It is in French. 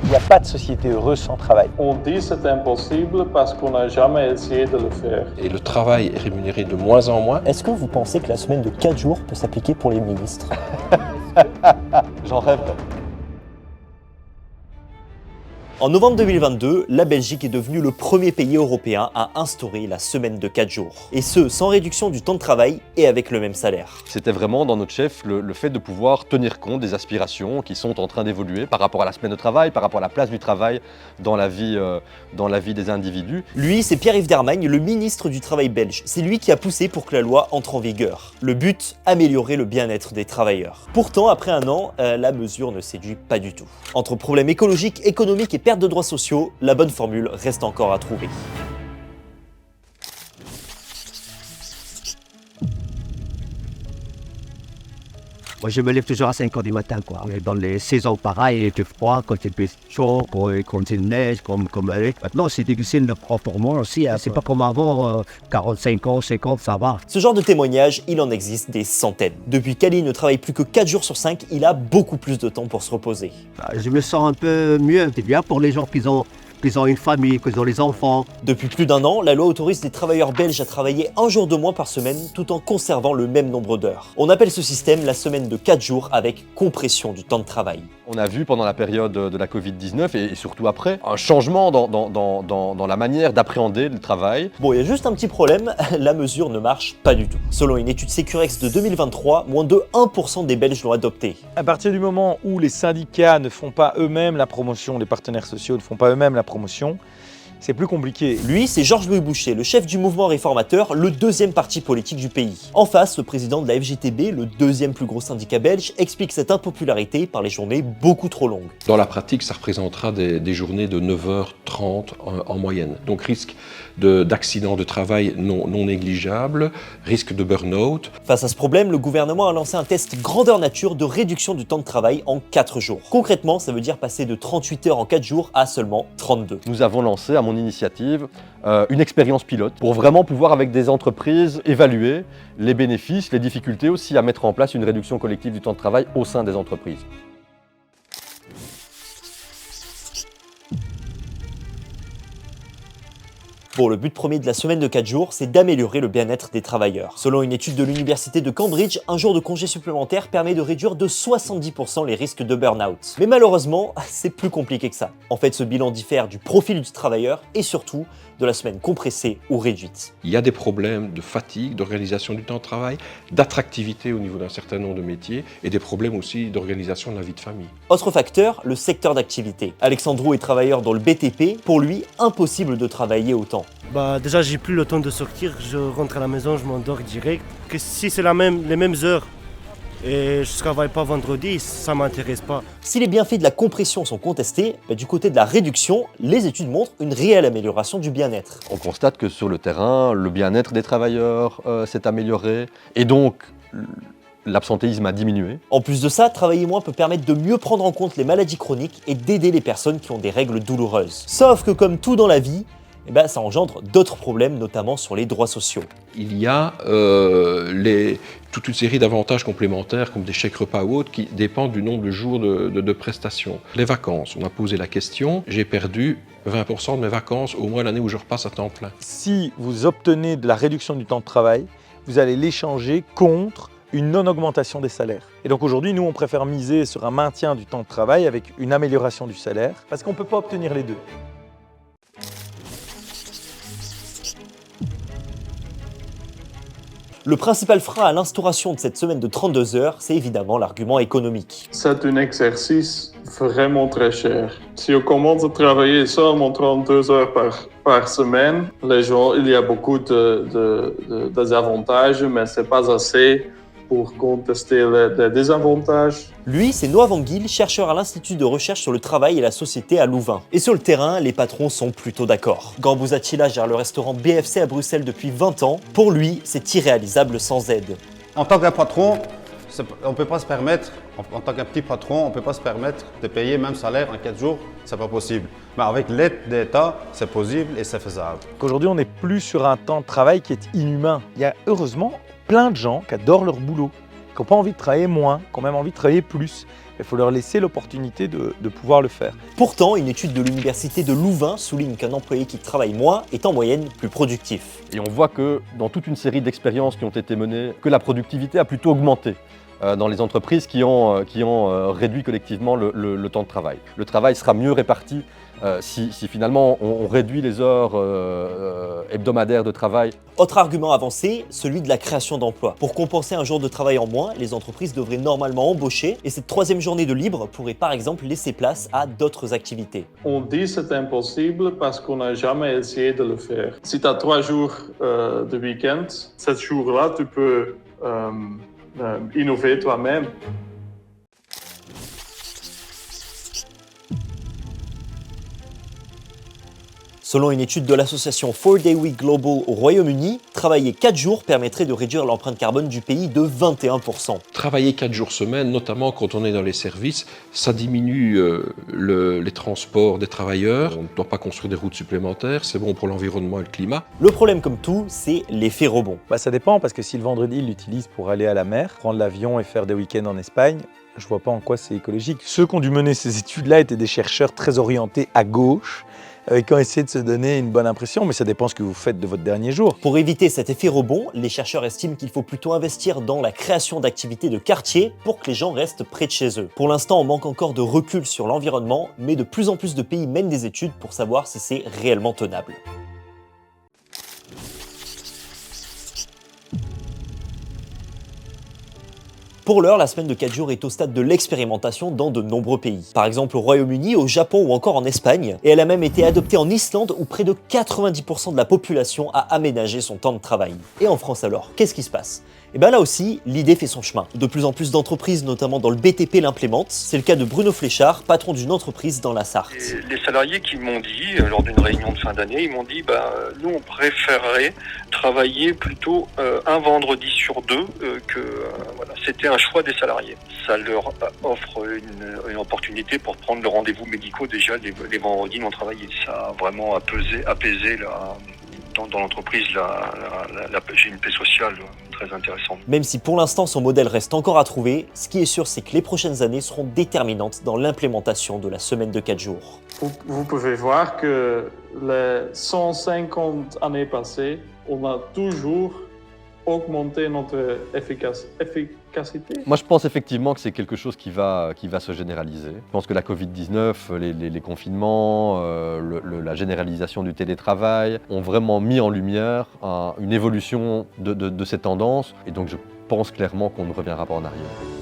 Il n'y a pas de société heureuse sans travail. On dit c'est impossible parce qu'on n'a jamais essayé de le faire. Et le travail est rémunéré de moins en moins. Est-ce que vous pensez que la semaine de 4 jours peut s'appliquer pour les ministres? J'en rêve. En novembre 2022, la Belgique est devenue le premier pays européen à instaurer la semaine de 4 jours. Et ce, sans réduction du temps de travail et avec le même salaire. C'était vraiment dans notre chef le fait de pouvoir tenir compte des aspirations qui sont en train d'évoluer par rapport à la semaine de travail, par rapport à la place du travail dans la vie des individus. Lui, c'est Pierre-Yves Dermagne, le ministre du Travail belge. C'est lui qui a poussé pour que la loi entre en vigueur. Le but, améliorer le bien-être des travailleurs. Pourtant, après un an, la mesure ne séduit pas du tout. Entre problèmes écologiques, économiques et perte de droits sociaux, la bonne formule reste encore à trouver. Moi, je me lève toujours à 5 h du matin, quoi. Dans les saisons pareilles, il fait froid, quand il fait chaud, quand il neige, comme maintenant, c'est difficile pour moi aussi. Hein. C'est pas comme avant, 45 ans, 50, ça va. Ce genre de témoignages, il en existe des centaines. Depuis qu'Ali ne travaille plus que 4 jours sur 5, il a beaucoup plus de temps pour se reposer. Je me sens un peu mieux. C'est bien pour les gens qui ont une famille, qu'ils ont les enfants. Depuis plus d'un an, la loi autorise les travailleurs belges à travailler un jour de moins par semaine tout en conservant le même nombre d'heures. On appelle ce système la semaine de 4 jours avec compression du temps de travail. On a vu pendant la période de la Covid-19 et surtout après, un changement dans la manière d'appréhender le travail. Bon, il y a juste un petit problème, la mesure ne marche pas du tout. Selon une étude Securex de 2023, moins de 1% des Belges l'ont adopté. À partir du moment où les syndicats ne font pas eux-mêmes la promotion, les partenaires sociaux ne font pas eux-mêmes la promotion, c'est plus compliqué. Lui, c'est Georges-Louis Boucher, le chef du mouvement réformateur, le deuxième parti politique du pays. En face, le président de la FGTB, le deuxième plus gros syndicat belge, explique cette impopularité par les journées beaucoup trop longues. Dans la pratique, ça représentera des journées de 9h30 en moyenne. Donc risque d'accident de travail non négligeable, risque de burn-out. Face à ce problème, le gouvernement a lancé un test grandeur nature de réduction du temps de travail en 4 jours. Concrètement, ça veut dire passer de 38 heures en 4 jours à seulement 32. Nous avons lancé, à mon initiative, une expérience pilote pour vraiment pouvoir, avec des entreprises, évaluer les bénéfices, les difficultés aussi à mettre en place une réduction collective du temps de travail au sein des entreprises. Bon, le but premier de la semaine de 4 jours, c'est d'améliorer le bien-être des travailleurs. Selon une étude de l'université de Cambridge, un jour de congé supplémentaire permet de réduire de 70% les risques de burn-out. Mais malheureusement, c'est plus compliqué que ça. En fait, ce bilan diffère du profil du travailleur et surtout de la semaine compressée ou réduite. Il y a des problèmes de fatigue, d'organisation du temps de travail, d'attractivité au niveau d'un certain nombre de métiers et des problèmes aussi d'organisation de la vie de famille. Autre facteur, le secteur d'activité. Alexandro est travailleur dans le BTP. Pour lui, impossible de travailler autant. Déjà, j'ai plus le temps de sortir. Je rentre à la maison, je m'endors direct. Que si c'est les mêmes heures et je ne travaille pas vendredi, ça ne m'intéresse pas. Si les bienfaits de la compression sont contestés, du côté de la réduction, les études montrent une réelle amélioration du bien-être. On constate que sur le terrain, le bien-être des travailleurs s'est amélioré et donc l'absentéisme a diminué. En plus de ça, travailler moins peut permettre de mieux prendre en compte les maladies chroniques et d'aider les personnes qui ont des règles douloureuses. Sauf que comme tout dans la vie, ça engendre d'autres problèmes, notamment sur les droits sociaux. Il y a toute une série d'avantages complémentaires, comme des chèques repas ou autres, qui dépendent du nombre de jours de prestations. Les vacances, on a posé la question, j'ai perdu 20% de mes vacances au moins l'année où je repasse à temps plein. Si vous obtenez de la réduction du temps de travail, vous allez l'échanger contre une non-augmentation des salaires. Et donc aujourd'hui, nous, on préfère miser sur un maintien du temps de travail avec une amélioration du salaire, parce qu'on ne peut pas obtenir les deux. Le principal frein à l'instauration de cette semaine de 32 heures, c'est évidemment l'argument économique. C'est un exercice vraiment très cher. Si on commence à travailler seulement 32 heures par semaine, les gens, il y a beaucoup de désavantages, mais ce n'est pas assez pour contester les désavantages. Lui, c'est Noah Van Giel, chercheur à l'Institut de recherche sur le travail et la société à Louvain. Et sur le terrain, les patrons sont plutôt d'accord. Gambouza Attila gère le restaurant BFC à Bruxelles depuis 20 ans. Pour lui, c'est irréalisable sans aide. En tant qu'un patron, on ne peut pas se permettre, en tant qu'un petit patron, on ne peut pas se permettre de payer le même salaire en 4 jours, c'est pas possible. Mais avec l'aide d'État, c'est possible et c'est faisable. Qu'aujourd'hui, on n'est plus sur un temps de travail qui est inhumain. Il y a heureusement plein de gens qui adorent leur boulot. qui n'ont pas envie de travailler moins, qui ont même envie de travailler plus. Il faut leur laisser l'opportunité de pouvoir le faire. Pourtant, une étude de l'université de Louvain souligne qu'un employé qui travaille moins est en moyenne plus productif. Et on voit que dans toute une série d'expériences qui ont été menées, que la productivité a plutôt augmenté dans les entreprises qui ont réduit collectivement le temps de travail. Le travail sera mieux réparti si finalement on réduit les heures hebdomadaires de travail. Autre argument avancé, celui de la création d'emplois. Pour compenser un jour de travail en moins, les entreprises devraient normalement embaucher et cette troisième journée de libre pourrait par exemple laisser place à d'autres activités. On dit que c'est impossible parce qu'on n'a jamais essayé de le faire. Si tu as 3 jours de week-end, 7 jours-là, tu peux innover toi-même. Selon une étude de l'association 4-Day Week Global au Royaume-Uni, travailler 4 jours permettrait de réduire l'empreinte carbone du pays de 21%. Travailler 4 jours semaine, notamment quand on est dans les services, ça diminue les transports des travailleurs. On ne doit pas construire des routes supplémentaires, c'est bon pour l'environnement et le climat. Le problème comme tout, c'est l'effet rebond. Ça dépend, parce que si le vendredi, ils l'utilisent pour aller à la mer, prendre l'avion et faire des week-ends en Espagne, je vois pas en quoi c'est écologique. Ceux qui ont dû mener ces études-là étaient des chercheurs très orientés à gauche, qui ont essayé de se donner une bonne impression, mais ça dépend ce que vous faites de votre dernier jour. Pour éviter cet effet rebond, les chercheurs estiment qu'il faut plutôt investir dans la création d'activités de quartier pour que les gens restent près de chez eux. Pour l'instant, on manque encore de recul sur l'environnement, mais de plus en plus de pays mènent des études pour savoir si c'est réellement tenable. Pour l'heure, la semaine de 4 jours est au stade de l'expérimentation dans de nombreux pays. Par exemple au Royaume-Uni, au Japon ou encore en Espagne. Et elle a même été adoptée en Islande où près de 90% de la population a aménagé son temps de travail. Et en France alors, qu'est-ce qui se passe ? Et bien là aussi, l'idée fait son chemin. De plus en plus d'entreprises, notamment dans le BTP, l'implémentent. C'est le cas de Bruno Fléchard, patron d'une entreprise dans la Sarthe. Et les salariés qui m'ont dit, lors d'une réunion de fin d'année, ils m'ont dit nous on préférerait travailler plutôt un vendredi sur 2 voilà. C'était un choix des salariés. Ça leur offre une opportunité pour prendre le rendez-vous médicaux déjà les vendredis non travaillés. Ça a vraiment apaisé dans l'entreprise j'ai une paix sociale très intéressante. Même si pour l'instant son modèle reste encore à trouver, ce qui est sûr c'est que les prochaines années seront déterminantes dans l'implémentation de la semaine de 4 jours. Vous pouvez voir que les 150 années passées, on a toujours augmenté notre efficacité. Moi, je pense effectivement que c'est quelque chose qui va se généraliser. Je pense que la Covid-19, les confinements, la généralisation du télétravail ont vraiment mis en lumière une évolution de ces tendances. Et donc, je pense clairement qu'on ne reviendra pas en arrière.